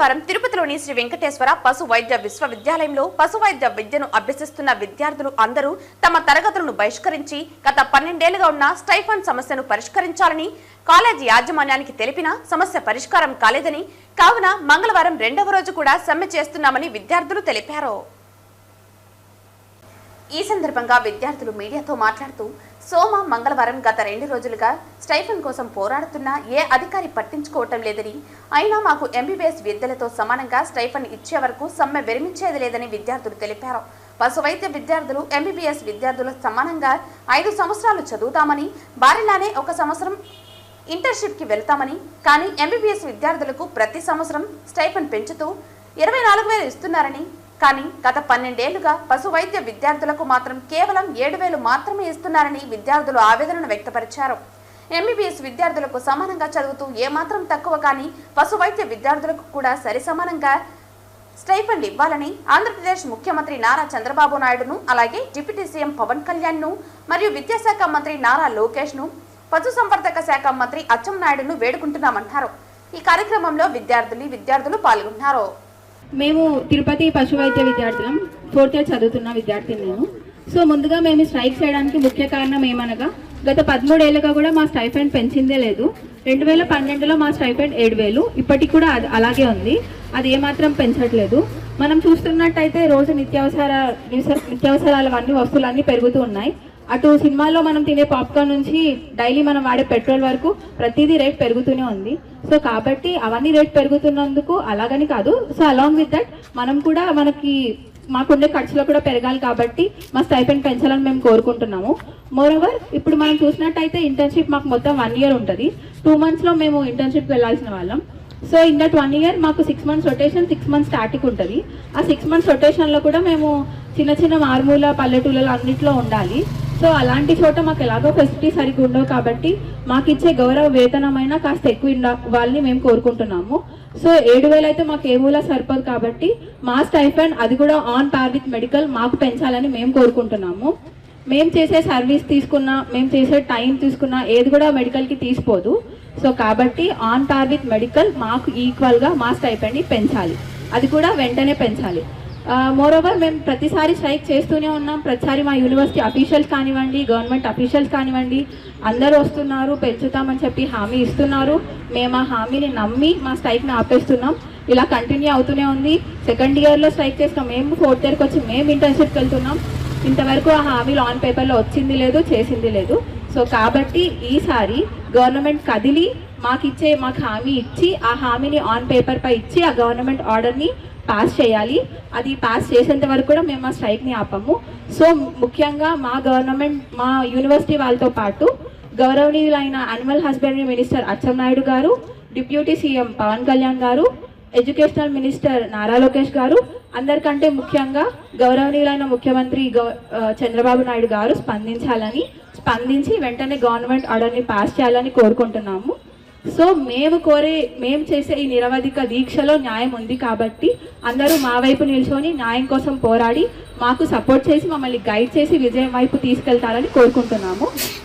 మంగళవారం తిరుపతిలోని శ్రీ వెంకటేశ్వర పశు వైద్య విశ్వవిద్యాలయంలో పశు వైద్య విద్యను అభ్యసిస్తున్న విద్యార్థులు అందరూ తమ తరగతులను బహిష్కరించి గత 12 ఏళ్లుగా ఉన్న స్టైఫండ్ సమస్యను పరిష్కరించాలని కాలేజీ యాజమాన్యానికి తెలిపినా సమస్య పరిష్కారం కాలేదని, కావున మంగళవారం 2వ రోజు కూడా సమ్మె చేస్తున్నామని విద్యార్థులు తెలిపారు. ఈ సందర్భంగా విద్యార్థులు మీడియాతో మాట్లాడుతూ సోమ మంగళవారం గత 2 రోజులుగా స్టైఫండ్ కోసం పోరాడుతున్నా ఏ అధికారి పట్టించుకోవటం లేదని, అయినా మాకు ఎంబీబీఎస్ విద్యలతో సమానంగా స్టైఫండ్ ఇచ్చే వరకు సమ్మె విరమించేది లేదని విద్యార్థులు తెలిపారు. పశు వైద్య విద్యార్థులు ఎంబీబీఎస్ విద్యార్థుల సమానంగా 5 సంవత్సరాలు చదువుతామని, వారిలానే 1 సంవత్సరం ఇంటర్న్షిప్కి వెళ్తామని, కానీ ఎంబీబీఎస్ విద్యార్థులకు ప్రతి సంవత్సరం స్టైఫండ్ పెంచుతూ 24,000 ఇస్తున్నారని, కానీ గత 12 ఏళ్లుగా పశు వైద్య విద్యార్థులకు మాత్రం కేవలం 7,000 మాత్రమే ఇస్తున్నారని విద్యార్థులు ఆవేదనను వ్యక్తపరిచారు. ఎంబీబీఎస్ విద్యార్థులకు సమానంగా చదువుతూ ఏమాత్రం తక్కువ కానీ పశు వైద్య విద్యార్థులకు కూడా సరిసమానంగా స్టైఫండ్ ఇవ్వాలని ఆంధ్రప్రదేశ్ ముఖ్యమంత్రి నారా చంద్రబాబు నాయుడును, అలాగే డిప్యూటీ సీఎం పవన్ కళ్యాణ్ను మరియు విద్యాశాఖ మంత్రి నారా లోకేష్ను, పశుసంవర్ధక శాఖ మంత్రి అచ్చెన్నాయుడును వేడుకుంటున్నామన్నారు. ఈ కార్యక్రమంలో విద్యార్థులు పాల్గొన్నారు. మేము తిరుపతి పశు వైద్య విద్యార్థులం 4th ఇయర్ చదువుతున్న విద్యార్థిని నేను. సో ముందుగా మేము స్ట్రైక్ చేయడానికి ముఖ్య కారణం ఏమనగా గత 13 ఏళ్ళుగా కూడా మా స్టైఫండ్ పెంచిందే లేదు. 2012లో మా స్టైఫండ్ 7,000, ఇప్పటికి కూడా అలాగే ఉంది. అది ఏమాత్రం పెంచట్లేదు. మనం చూస్తున్నట్టయితే రోజు నిత్యావసరాలు అన్ని వస్తువులన్నీ పెరుగుతూ ఉన్నాయి. అటు సినిమాల్లో మనం తినే పాప్కార్న్ నుంచి డైలీ మనం వాడే పెట్రోల్ వరకు ప్రతిదీ రేట్ పెరుగుతూనే ఉంది. సో కాబట్టి అవన్నీ రేట్ పెరుగుతున్నందుకు అలాగని కాదు, సో అలాంగ్ విత్ దట్ మనం కూడా మాకుండే ఖర్చులో కూడా పెరగాలి కాబట్టి మా స్టైఫండ్ పెంచాలని మేము కోరుకుంటున్నాము. మోరోవర్ ఇప్పుడు మనం చూసినట్టయితే ఇంటర్న్షిప్ మాకు మొత్తం 1 ఇయర్ ఉంటుంది. 2 monthsలో మేము ఇంటర్న్షిప్కి వెళ్ళాల్సిన వాళ్ళం. సో ఇన్ దట్ 1 ఇయర్ మాకు 6 months రొటేషన్, 6 months స్టాటిక్ ఉంటుంది. ఆ 6 months రొటేషన్లో కూడా మేము చిన్న మారుమూల పల్లెటూళ్ళలో అన్నింటిలో ఉండాలి. సో అలాంటి చోట మాకు ఎలాగో ఫెసిలిటీ సరిగ్గా ఉండవు కాబట్టి మాకు ఇచ్చే గౌరవ వేతనమైనా కాస్త ఎక్కువ ఇవ్వాలని మేము కోరుకుంటున్నాము. సో 7,000 అయితే మాకు ఏ మూల సరిపోదు కాబట్టి మా స్టైఫండ్ అది కూడా ఆన్ పార్ విత్ మెడికల్ మాకు పెంచాలని మేము కోరుకుంటున్నాము. మేము చేసే సర్వీస్ తీసుకున్నా, మేము చేసే టైం తీసుకున్నా ఏది కూడా మెడికల్కి తీసిపోదు. సో కాబట్టి ఆన్ పార్ విత్ మెడికల్ మాకు ఈక్వల్గా మా స్టైఫండ్ని పెంచాలి, అది కూడా వెంటనే పెంచాలి. మోరోవర్ మేము ప్రతిసారి స్ట్రైక్ చేస్తూనే ఉన్నాం. ప్రతిసారి మా యూనివర్సిటీ అఫీషియల్స్ కానివ్వండి, గవర్నమెంట్ అఫీషియల్స్ కానివ్వండి, అందరూ వస్తున్నారు, పెంచుతామని చెప్పి హామీ ఇస్తున్నారు. మేము ఆ హామీని నమ్మి మా స్ట్రైక్ని ఆపేస్తున్నాం. ఇలా కంటిన్యూ అవుతూనే ఉంది. 2nd ఇయర్లో స్ట్రైక్ చేస్తాం, మేము 4th ఇయర్కి వచ్చి మేము ఇంటర్న్షిప్కి వెళ్తున్నాం. ఇంతవరకు ఆ హామీలు ఆన్ పేపర్లో వచ్చింది లేదు, చేసింది లేదు. సో కాబట్టి ఈసారి గవర్నమెంట్ కదిలి మాకు హామీ ఇచ్చి, ఆ హామీని ఆన్ పేపర్పై ఇచ్చి ఆ గవర్నమెంట్ ఆర్డర్ని పాస్ చేయాలి. అది పాస్ చేసేంత వరకు కూడా మేము ఆ స్ట్రైక్ని ఆపము. సో ముఖ్యంగా మా యూనివర్సిటీ వాళ్ళతో పాటు గౌరవనీయులైన యానిమల్ హస్బెండరీ మినిస్టర్ అచ్చెన్నాయుడు గారు, డిప్యూటీ సీఎం పవన్ కళ్యాణ్ గారు, ఎడ్యుకేషనల్ మినిస్టర్ నారా లోకేష్ గారు, అందరికంటే ముఖ్యంగా గౌరవనీయులైన ముఖ్యమంత్రి చంద్రబాబు నాయుడు గారు స్పందించి వెంటనే గవర్నమెంట్ ఆర్డర్ని పాస్ చేయాలని కోరుకుంటున్నాము. సో మేము చేసే ఈ నిరవధిక దీక్షలో న్యాయం ఉంది కాబట్టి అందరూ మా వైపు నిల్చొని న్యాయం కోసం పోరాడి మాకు సపోర్ట్ చేసి మమ్మల్ని గైడ్ చేసి విజయం వైపు తీసుకెళ్తారని కోరుకుంటున్నాము.